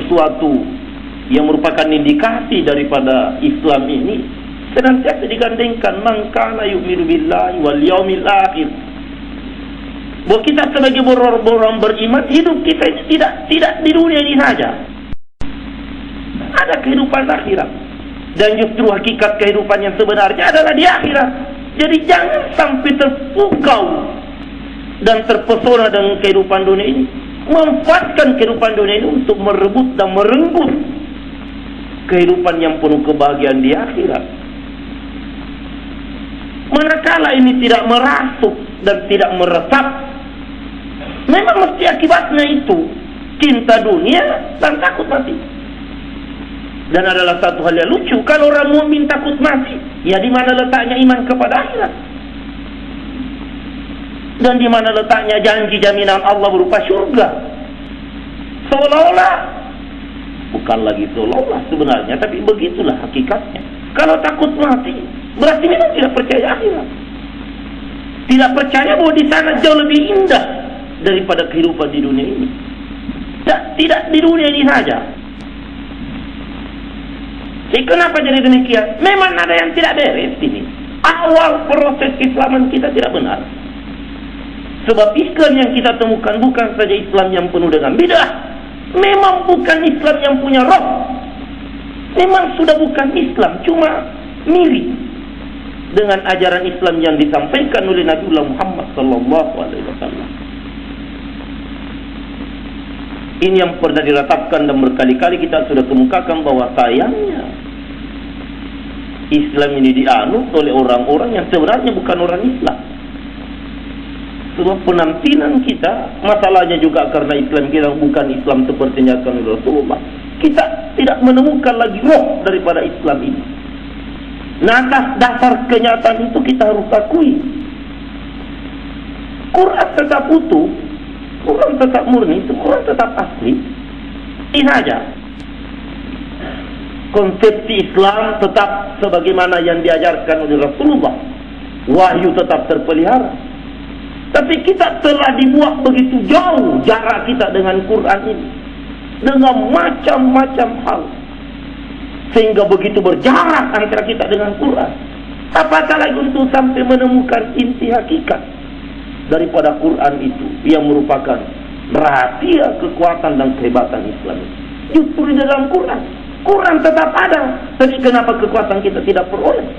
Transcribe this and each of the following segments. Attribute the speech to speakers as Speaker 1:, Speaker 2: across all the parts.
Speaker 1: sesuatu yang merupakan indikasi daripada Islam ini senantiasa digandengkan man kana yu'minu billahi wal yaumil akhir. Bahwa kita sebagai orang beriman, hidup kita ini tidak di dunia ini saja. Ada kehidupan akhirat. Dan justru hakikat kehidupan yang sebenarnya adalah di akhirat. Jadi jangan sampai terpukau dan terpesona dengan kehidupan dunia ini. Manfaatkan kehidupan dunia ini untuk merebut dan merenggut kehidupan yang penuh kebahagiaan di akhirat. Manakala ini tidak merasuk dan tidak meresap, memang mesti akibatnya itu cinta dunia dan takut mati. Dan adalah satu hal yang lucu, kalau orang mukmin takut mati, ya di mana letaknya iman kepada akhirat? Dan di mana letaknya janji jaminan Allah berupa syurga? Seolah-olah, bukan lagi seolah-olah sebenarnya, tapi begitulah hakikatnya. Kalau takut mati, berarti memang tidak percaya akhirat. Tidak percaya bahwa di sana jauh lebih indah daripada kehidupan di dunia ini. Tidak di dunia ini saja. Jadi kenapa jadi demikian? Memang ada yang tidak beres ini. Awal proses Islaman kita tidak benar. Sebab Islam yang kita temukan bukan saja Islam yang penuh dengan bidah. Memang bukan Islam yang punya roh. Memang sudah bukan Islam, cuma mirip dengan ajaran Islam yang disampaikan oleh Nabiullah Muhammad SAW. Ini yang pernah diratapkan dan berkali-kali kita sudah kemukakan bahwa sayangnya Islam ini dianut oleh orang-orang yang sebenarnya bukan orang Islam. Sebab penampilan kita, masalahnya juga karena Islam kita bukan Islam seperti yang dinyatakan oleh Rasulullah. Kita tidak menemukan lagi roh daripada Islam ini. Nah, atas dasar kenyataan itu kita harus akui Quran tetap utuh, Quran tetap murni, Quran tetap asli. Ini saja konsepsi Islam tetap sebagaimana yang diajarkan oleh Rasulullah. Wahyu tetap terpelihara. Tapi kita telah dibuat begitu jauh jarak kita dengan Quran ini, dengan macam-macam hal, sehingga begitu berjarak antara kita dengan Quran. Apatah lagi untuk sampai menemukan inti hakikat daripada Quran itu yang merupakan rahasia kekuatan dan kehebatan Islam. Justru di dalam Quran tetap ada, tapi kenapa kekuatan kita tidak peroleh?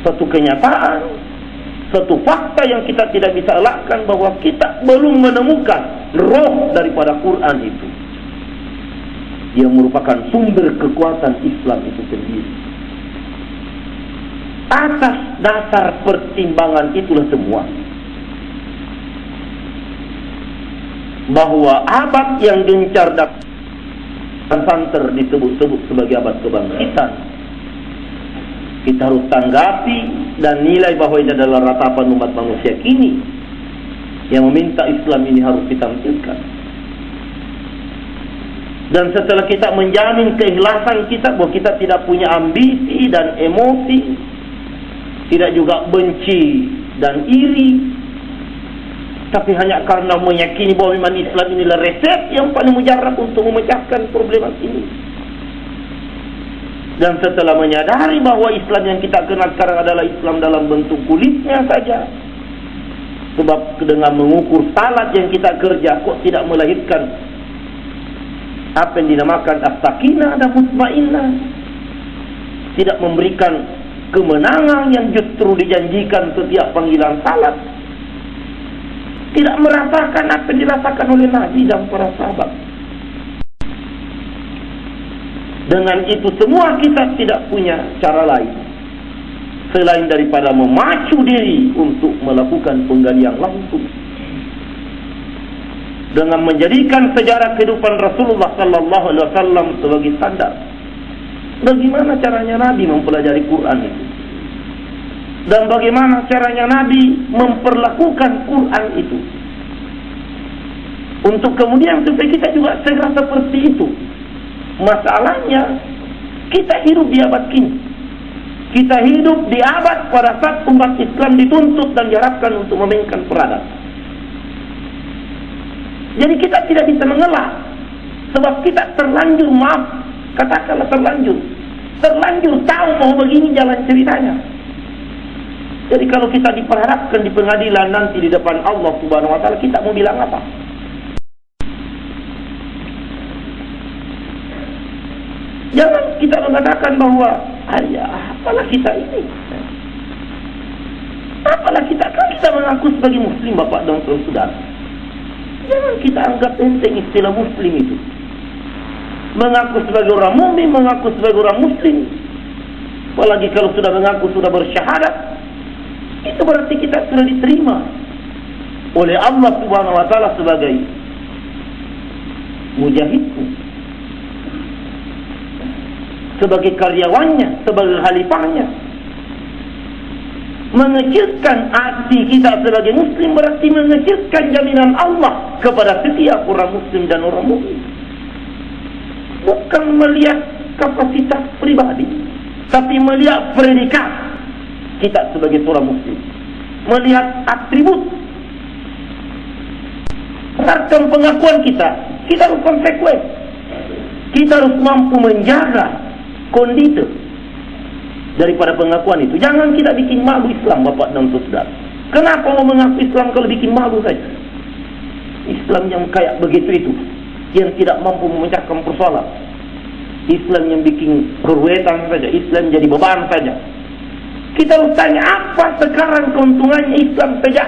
Speaker 1: Satu kenyataan, satu fakta yang kita tidak bisa elakkan bahwa kita belum menemukan roh daripada Quran itu yang merupakan sumber kekuatan Islam itu sendiri. Atas dasar pertimbangan itulah semua, bahwa abad yang gencar dan santer disebut-sebut sebagai abad kebangkitan, kita harus tanggapi dan nilai bahwa ini adalah ratapan umat manusia kini yang meminta Islam ini harus ditampilkan. Dan setelah kita menjamin keikhlasan kita bahwa kita tidak punya ambisi dan emosi, tidak juga benci dan iri, tapi hanya karena meyakini bahwa memang Islam inilah resep yang paling mujarab untuk memecahkan problem ini. Dan setelah menyadari bahwa Islam yang kita kenal sekarang adalah Islam dalam bentuk kulitnya saja, sebab dengan mengukur salat yang kita kerja kok tidak melahirkan apa yang dinamakan as-sakinah dan mutmainnah, tidak memberikan kemenangan yang justru dijanjikan setiap panggilan salat, tidak merasakan apa yang dirasakan oleh Nabi dan para sahabat. Dengan itu semua kita tidak punya cara lain selain daripada memacu diri untuk melakukan penggalian langsung dengan menjadikan sejarah kehidupan Rasulullah sallallahu alaihi wasallam sebagai standar. Bagaimana caranya Nabi mempelajari Quran itu? Dan bagaimana caranya Nabi memperlakukan Quran itu? Untuk kemudian supaya kita juga segera seperti itu. Masalahnya, kita hidup di abad kini. Kita hidup di abad pada saat umat Islam dituntut dan diharapkan untuk memainkan peradaban. Jadi kita tidak bisa mengelak Sebab kita terlanjur, maaf, katakanlah terlanjur tahu bahwa begini jalan ceritanya. Jadi kalau kita diperhadapkan di pengadilan nanti di depan Allah Subhanahu wa taala, kita mau bilang apa? Jangan kita mengatakan bahwa apalah kita ini. Apalah kita, kan kita mengaku sebagai muslim, Bapak dan Saudara. Jangan kita anggap enteng istilah muslim itu. Mengaku sebagai orang mukmin, mengaku sebagai orang muslim, apalagi kalau sudah mengaku sudah bersyahadat, itu berarti kita sudah diterima oleh Allah Subhanahu wa taala sebagai mujahidku, sebagai karyawannya, sebagai khalifahnya. Mengecilkan hati kita sebagai muslim berarti mengecilkan jaminan Allah kepada setiap orang muslim dan orang mukmin. Bukan melihat kapasitas pribadi, tapi melihat predikat kita sebagai seorang muslim, melihat atribut. Berdasarkan pengakuan kita harus konsekuen. Kita harus mampu menjaga kondisi daripada pengakuan itu. Jangan kita bikin malu Islam, Bapak dan Saudara. Kenapa mau mengaku Islam kalau bikin malu saja? Islam yang kayak begitu itu, yang tidak mampu memecahkan persoalan, Islam yang bikin keruwetan saja, Islam jadi beban saja. Kita harus tanya, apa sekarang keuntungannya Islam saja?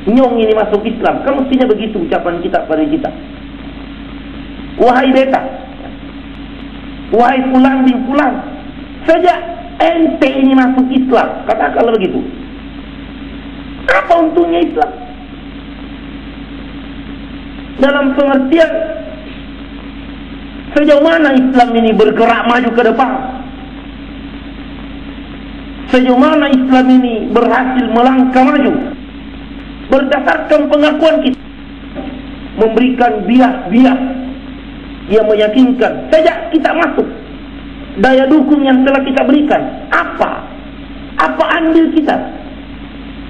Speaker 1: Nyong ini masuk Islam, kan mestinya begitu ucapan kita pada kita. Wahai beta, wahai fulan bin fulan, sejak ente ini masuk Islam, katakanlah begitu, apa untungnya Islam? Dalam pengertian sejauh mana Islam ini bergerak maju ke depan, sejauh mana Islam ini berhasil melangkah maju berdasarkan pengakuan kita, memberikan bias-bias yang meyakinkan. Sejak kita masuk, daya dukung yang telah kita berikan, apa andil kita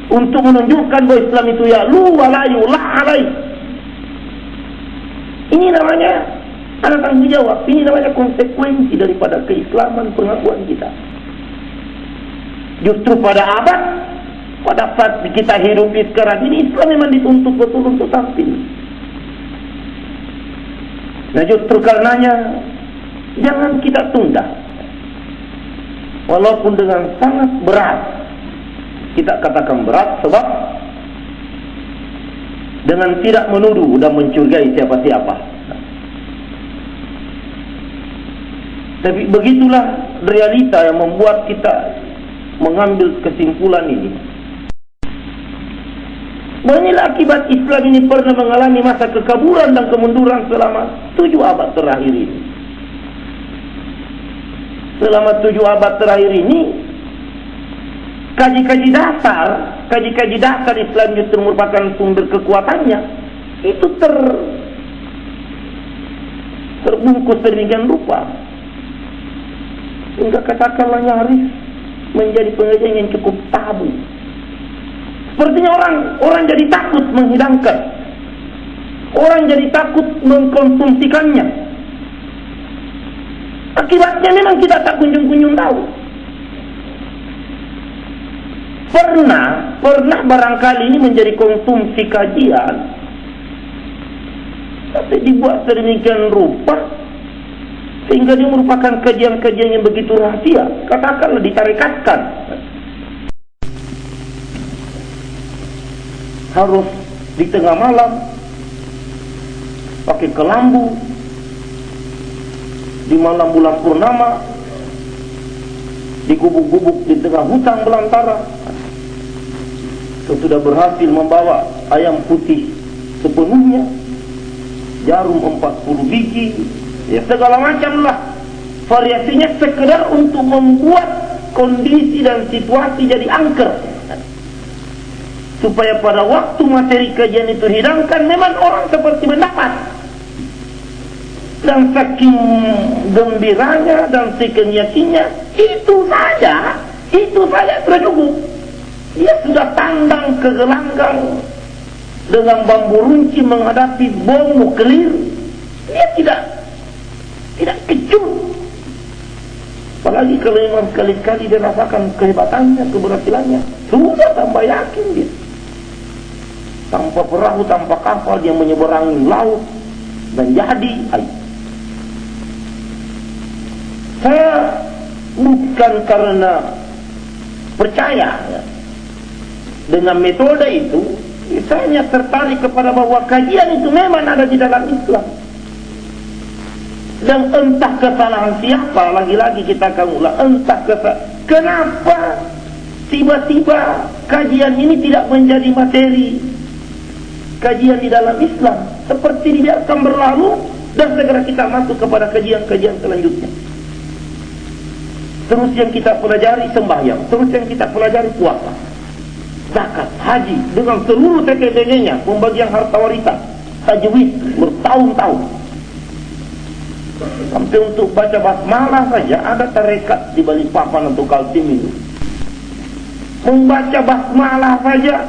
Speaker 1: untuk menunjukkan bahwa Islam itu ya lu walayu la alai. Ini namanya anak tanggung jawab. Ini namanya konsekuensi daripada keislaman pengakuan kita. Justru pada saat kita hidup di sekarang ini, Islam memang dituntut betul untuk tampil. Nah justru karenanya jangan kita tunda, walaupun dengan sangat berat. Kita katakan berat sebab dengan tidak menuduh dan mencurigai siapa-siapa. Tapi begitulah realita yang membuat kita mengambil kesimpulan ini. Inilah akibat Islam ini pernah mengalami masa kekaburan dan kemunduran selama 7 abad terakhir ini. Selama 7 abad terakhir ini, kaji-kaji dasar Islam justru merupakan sumber kekuatannya itu terbungkus sedemikian rupa, hingga katakanlah nyaris menjadi pengajian yang cukup tabu. Sepertinya orang jadi takut menghidangkan, orang jadi takut mengkonsumsikannya. Akibatnya memang kita tak kunjung-kunjung tahu. Pernah barangkali ini menjadi konsumsi kajian, tapi dibuat sedemikian rupa sehingga dia merupakan kajian-kajian yang begitu rahasia, katakanlah ditarikatkan. Harus di tengah malam pakai kelambu, di malam bulan purnama, di gubuk-gubuk di tengah hutan belantara. Sudah berhasil membawa ayam putih sepenuhnya, jarum 40 biji, ya segala macam lah variasinya, sekedar untuk membuat kondisi dan situasi jadi angker, supaya pada waktu materi kajian itu hidangkan, memang orang seperti mendapat. Dan saking gembiranya dan saking yakinnya, itu saja sudah cukup. Dia sudah tandang ke gelanggang dengan bambu runcing menghadapi bom nuklir. dia tidak kecut. Apalagi kalau memang sekali-sekali dia rasakan kehebatannya, keberhasilannya, sudah tambah yakin dia. Tanpa perahu, tanpa kapal, dia menyeberangi laut dan jadi. Saya bukan karena percaya ya, dengan metode itu, saya hanya tertarik kepada bahwa kajian itu memang ada di dalam Islam. Dan entah kesalahan siapa, lagi-lagi kita akan ulang, entah kenapa tiba-tiba kajian ini tidak menjadi materi kajian di dalam Islam, seperti dibiarkan berlalu dan segera kita masuk kepada kajian-kajian selanjutnya. Terus yang kita pelajari sembahyang, terus yang kita pelajari puasa, zakat, haji, dengan seluruh TKDG-nya, pembagian harta warisan, tajwid bertahun-tahun. Sampai untuk baca basmalah saja ada tarekat di Balikpapan atau Kaltim itu. Membaca basmalah saja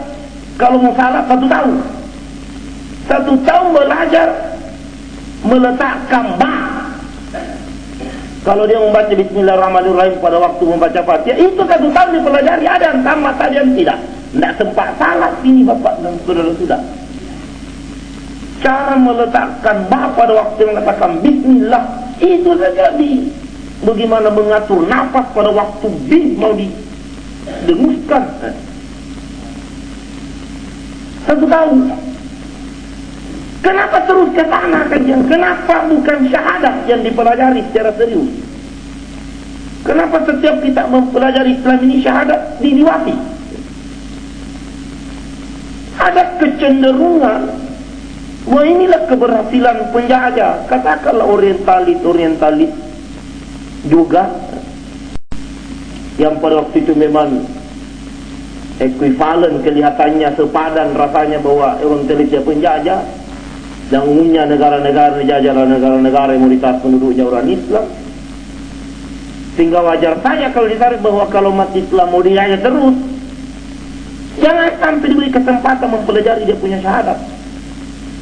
Speaker 1: kalau mau salah 1 tahun. 1 tahun belajar meletakkan ba. Kalau dia membaca Bismillahirrahmanirrahim pada waktu membaca Fatihah, itu 1 tahun dipelajari, ada yang tamat, ada yang tidak. Tidak sempat salah ini Bapak dan saudara-saudara. Cara meletakkan ba pada waktu yang meletakkan Bismillah, itu saja bagaimana mengatur nafas pada waktu bin mau didenguskan. 1 tahun. Kenapa terus ke sana kajian? Kenapa bukan syahadat yang dipelajari secara serius? Kenapa setiap kita mempelajari Islam ini syahadat diliwati? Ada kecenderungan, wah inilah keberhasilan penjajah. Katakanlah orientalis juga, yang pada waktu itu memang ekuivalen kelihatannya, sepadan rasanya bahwa orientalis dia penjajah. Dan umumnya negara-negara dijajah adalah negara-negara yang mayoritas penduduknya orang Islam. Sehingga wajar saja kalau ditarik bahwa kalau umat Islam mau dijajah terus, jangan sampai diberi kesempatan mempelajari dia punya syahadat.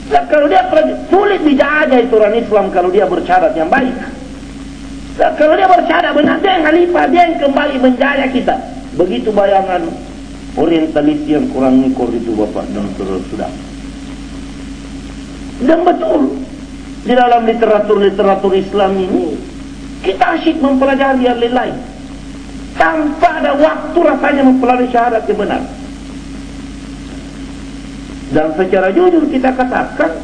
Speaker 1: Dan kalau dia sulit dijajah itu orang Islam kalau dia bersyahadat yang baik. Dan kalau dia bersyahadat benar, dia yang khalifah, dia yang kembali menjajah kita. Begitu bayangan orientalis yang kurang ngikor itu Bapak dan saudara-saudara. Dan betul, di dalam literatur Islam ini kita asyik mempelajari yang lain tanpa ada waktu rasanya mempelajari syahadat yang benar. Dan secara jujur kita katakan,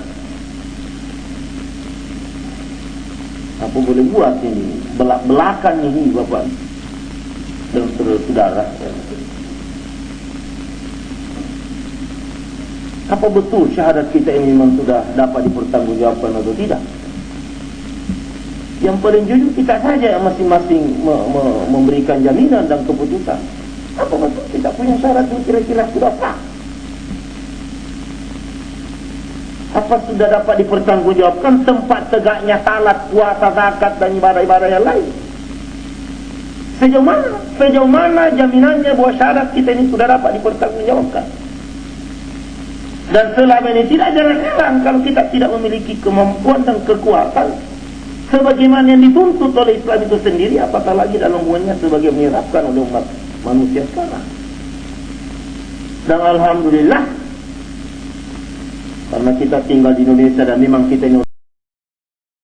Speaker 1: apa boleh buat ini belak-belakan ini Bapak dan saudara-saudara. Apa betul syahadat kita ini memang sudah dapat dipertanggungjawabkan atau tidak? Yang paling jujur kita saja yang masing-masing memberikan jaminan dan keputusan. Apa betul kita punya syahadat yang kira-kira sudah sah? Apa sudah dapat dipertanggungjawabkan tempat tegaknya salat, puasa, zakat dan ibadah-ibadah yang lain? Sejauh mana jaminannya bahwa syahadat kita ini sudah dapat dipertanggungjawabkan? Dan selama ini tidak jangan heran kalau kita tidak memiliki kemampuan dan kekuatan sebagaimana yang dituntut oleh Islam itu sendiri, apatah lagi dalam hubungannya sebagai menyerapkan oleh umat manusia sekarang. Dan alhamdulillah, karena kita tinggal di Indonesia dan memang kita ini